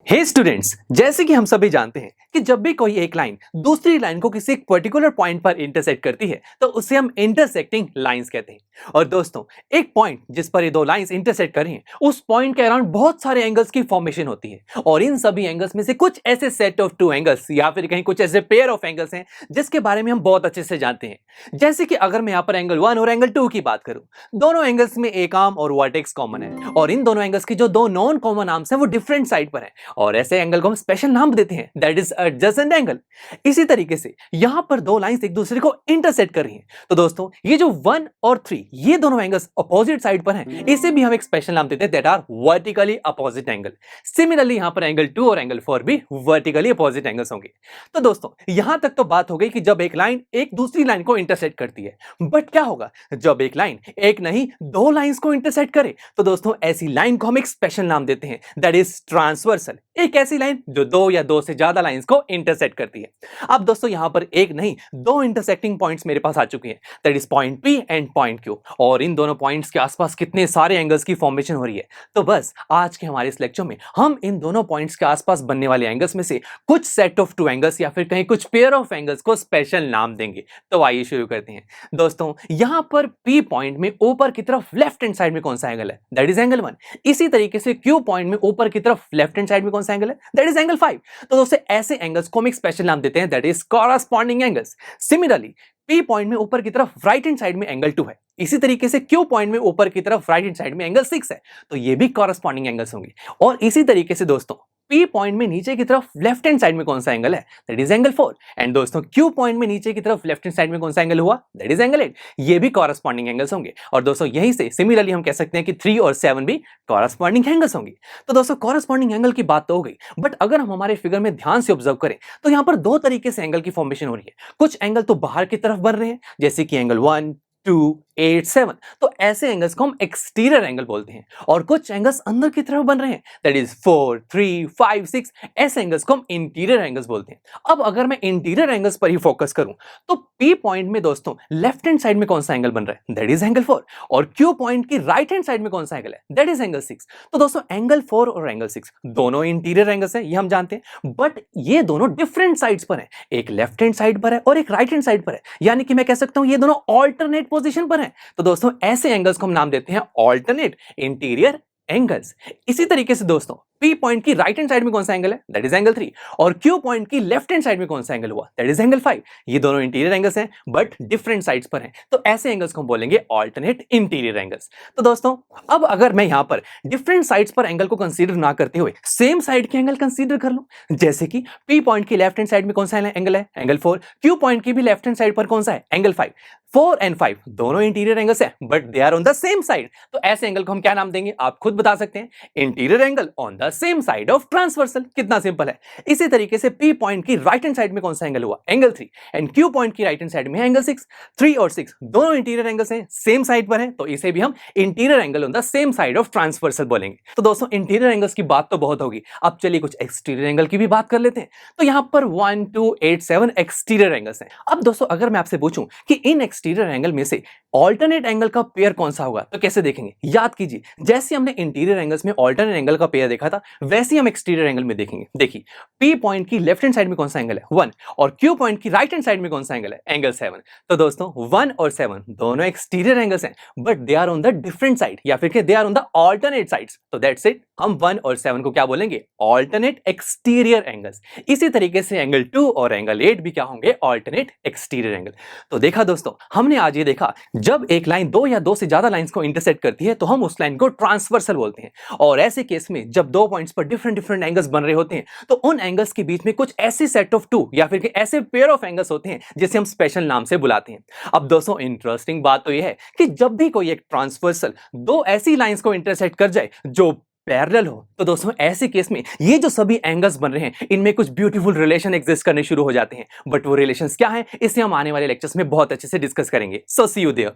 हे students, जैसे कि हम सभी जानते हैं कि जब भी कोई एक लाइन दूसरी लाइन को किसी एक पर्टिकुलर पॉइंट पर इंटरसेक्ट करती है तो उसे हम इंटरसेक्टिंग लाइंस कहते हैं। और दोस्तों, एक पॉइंट जिस पर ये दो लाइंस इंटरसेक्ट कर रही हैं उस पॉइंट के अराउंड बहुत सारे एंगल्स की फॉर्मेशन होती है और इन सभी एंगल्स में से कुछ ऐसे सेट ऑफ टू एंगल्स या फिर कहीं कुछ ऐसे पेयर ऑफ एंगल्स हैं जिसके बारे में हम बहुत अच्छे से जानते हैं। जैसे कि अगर मैं यहाँ पर एंगल 1 और एंगल 2 की बात करूं, दोनों एंगल्स में एक आर्म और वर्टेक्स कॉमन है और इन दोनों एंगल्स की जो दो नॉन कॉमन आर्म्स हैं वो डिफरेंट साइड पर है और ऐसे एंगल को हम स्पेशल नाम देते हैं, दैट इज एडजेसेंट एंगल। इसी तरीके से यहां पर दो लाइंस एक दूसरे को इंटरसेक्ट कर रही हैं। तो दोस्तों, ये जो 1 और 3 ये दोनों एंगल्स अपोजिट साइड पर हैं, इसे भी हम एक स्पेशल नाम देते हैं, that are vertically opposite angle. Similarly यहां पर एंगल 2 और एंगल 4 भी वर्टिकली अपोजिट एंगल्स होंगे। तो दोस्तों, यहां तक तो बात हो गई कि जब एक लाइन एक दूसरी लाइन को इंटरसेक्ट करती है, बट क्या होगा जब एक लाइन एक नहीं दो लाइंस को इंटरसेक्ट करे? तो दोस्तों, ऐसी लाइन को हम एक स्पेशल नाम देते हैं, दैट इज ट्रांसवर्सल। एक ऐसी लाइन जो दो या दो से ज्यादा लाइंस को इंटरसेक्ट करती है। अब दोस्तों, यहां पर एक नहीं दो इंटरसेक्टिंग पॉइंट्स मेरे पास आ चुके हैं, that is point P and point Q। और इन दोनों पॉइंट्स के आसपास कितने सारे एंगल्स की फॉर्मेशन हो रही है। तो बस आज के हमारे इस लेक्चर में हम इन दोनों पॉइंट्स के आसपास बनने वाले एंगल्स में से कुछ सेट ऑफ टू एंगल्स या फिर कहीं कुछ पेयर ऑफ एंगल्स को स्पेशल नाम देंगे। तो आइए शुरू करते हैं। दोस्तों, यहां पर P पॉइंट में ऊपर की तरफ लेफ्ट हैंड साइड में कौन सा एंगल है? That is angle 1। इसी तरीके से Q पॉइंट में ऊपर की तरफ लेफ्ट हैंड साइड में कौन सा एंगल है? That is angle 5। तो दोस्तों, ऐसे एंगल्स को हम एक स्पेशल नाम देते हैं, that is corresponding angles. Similarly P point में ऊपर की तरफ राइट हैंड साइड में एंगल 2 है। इसी तरीके से Q पॉइंट में ऊपर की तरफ राइट हैंड साइड में एंगल 6 है। तो ये भी कॉरस्पॉन्डिंग एंगल्स होंगे। और इसी तरीके से दोस्तों, P पॉइंट में नीचे की तरफ लेफ्ट हैंड साइड में कौन सा एंगल है? That is angle 4। एंड दोस्तों, Q पॉइंट में नीचे की तरफ लेफ्ट हैंड साइड में कौन सा एंगल हुआ? That is angle 8। ये भी कॉरस्पॉन्डिंग एंगल्स होंगे। और दोस्तों, यहीं से सिमिलरली हम कह सकते हैं कि 3 और 7 भी कॉरस्पॉन्डिंग एंगल्स होंगे। तो दोस्तों, कॉरस्पॉन्डिंग एंगल की बात तो हो गई, बट अगर हम हमारे फिगर में ध्यान से ऑब्जर्व करें तो यहां पर दो तरीके से एंगल की फॉर्मेशन हो रही है। कुछ एंगल तो बाहर की तरफ बन रहे हैं, जैसे कि एंगल 1, 2, 8, 7। तो ऐसे एंगल्स को हम एक्सटीरियर एंगल बोलते हैं। और कुछ एंगल्स अंदर की तरफ बन रहे हैं, दैट इज 4, 3, 5, 6। ऐसे एंगल्स को हम इंटीरियर एंगल्स बोलते हैं। अब अगर मैं इंटीरियर एंगल्स पर ही फोकस करूं तो P पॉइंट में दोस्तों लेफ्ट हैंड साइड में कौन सा एंगल बन रहा है? That is angle 4। और Q पॉइंट की राइट हैंड साइड में कौन सा एंगल है? That is angle 6। तो दोस्तों, एंगल 4 और एंगल 6 दोनों इंटीरियर एंगल्स हैं, ये हम जानते हैं, बट ये दोनों डिफरेंट साइड्स पर हैं। एक लेफ्ट हैंड साइड पर है और एक राइट हैंड साइड पर है, यानी कि मैं कह सकता हूं ये दोनों ऑल्टरनेट पोजीशन पर हैं। तो दोस्तों, ऐसे एंगल्स को हम नाम देते हैं ऑल्टरनेट इंटीरियर एंगल्स। इसी तरीके से दोस्तों, P पॉइंट की राइट हैंड साइड में कौन सा एंगल है? That is angle 3। और Q पॉइंट की लेफ्ट हैंड साइड में कौन सा एंगल हुआ? That is angle 5। ये दोनों इंटीरियर एंगल्स हैं, बट डिफरेंट साइड्स पर हैं। तो ऐसे एंगल्स को हम बोलेंगे ऑल्टरनेट इंटीरियर एंगल्स। तो दोस्तों, अब अगर मैं यहां पर डिफरेंट साइड्स पर एंगल को कंसीडर ना करते हुए सेम साइड के एंगल कंसीडर कर लूं, जैसे कि P पॉइंट की लेफ्ट हैंड साइड में कौन सा एंगल है? एंगल 4। Q पॉइंट की भी लेफ्ट हैंड साइड पर कौन सा है? एंगल 5। 4 एंड 5 दोनों इंटीरियर एंगल्स हैं, but they are on the same side. तो ऐसे एंगल को हम क्या नाम देंगे? आप खुद बता सकते हैं, interior angle on the same side of transversal. कितना सिंपल है। इसी तरीके से P पॉइंट की राइट हैंड साइड में कौन सा एंगल हुआ? एंगल 3। एंड Q पॉइंट की राइट हैंड साइड में एंगल 6। 3 और 6 दोनों इंटीरियर एंगल्स हैं, सेम साइड पर हैं, तो इसे भी हम interior angle on the same side of transversal बोलेंगे। तो दोस्तों, इंटीरियर एंगल्स की बात तो बहुत होगी, अब चलिए कुछ एक्सटीरियर एंगल की भी बात कर लेते हैं। तो यहां पर 1, 2, 8, 7 एक्सटीरियर एंगल्स हैं। अब दोस्तों, अगर मैं आपसे पूछूं कि इन एक्सटीरियर एंगल में से ऑल्टरनेट एंगल का पेयर कौन सा होगा, तो कैसे देखेंगे? याद कीजिए, जैसे हमने इंटीरियर एंगल्स में ऑल्टरनेट एंगल का पेयर देखा था, वैसे ही हम एक्सटीरियर एंगल में देखेंगे। देखिए, P पॉइंट की लेफ्ट हैंड साइड में कौन सा एंगल है? 1। और Q पॉइंट की राइट हैंड साइड में कौन सा एंगल है? एंगल 7। तो दोस्तों, 1 और 7 दोनों एक्सटीरियर एंगल्स हैं, but they are on the different side, या फिर they are on the alternate sides. तो दैट्स इट, हम 1 और 7 को क्या बोलेंगे? Alternate exterior angles. इसी तरीके से एंगल 2 और एंगल 8 भी क्या होंगे? Alternate exterior angle. तो देखा दोस्तों, हमने आज ये देखा, जब एक लाइन दो या दो से ज्यादा लाइंस को इंटरसेक्ट करती है तो हम उस लाइन को ट्रांसवर्सल बोलते हैं। और ऐसे केस में जब दो पॉइंट्स पर डिफरेंट डिफरेंट एंगल्स बन रहे होते हैं तो उन एंगल्स के बीच में कुछ ऐसे सेट ऑफ टू या फिर ऐसे पेयर ऑफ एंगल्स होते हैं जिसे हम स्पेशल नाम से बुलाते हैं। अब दोस्तों, इंटरेस्टिंग बात तो यह है कि जब भी कोई एक ट्रांसवर्सल दो ऐसी लाइंस को इंटरसेक्ट कर जाए जो पैरेलल हो, तो दोस्तों ऐसे केस में ये जो सभी एंगल्स बन रहे हैं इनमें कुछ ब्यूटीफुल रिलेशन एग्जिस्ट करने शुरू हो जाते हैं। बट वो रिलेशंस क्या हैं, इसे हम आने वाले लेक्चर्स में बहुत अच्छे से डिस्कस करेंगे। So see you there.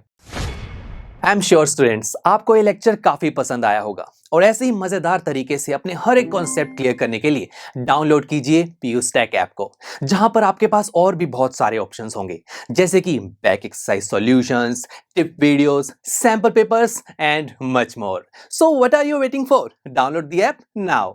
I am sure students, आपको ये लेक्चर काफी पसंद आया होगा और ऐसे ही मजेदार तरीके से अपने हर एक कॉन्सेप्ट क्लियर करने के लिए डाउनलोड कीजिए PUStack ऐप को, जहां पर आपके पास और भी बहुत सारे ऑप्शंस होंगे, जैसे कि back exercise solutions, tip videos, sample papers and much more. So what are you waiting for? Download the app now.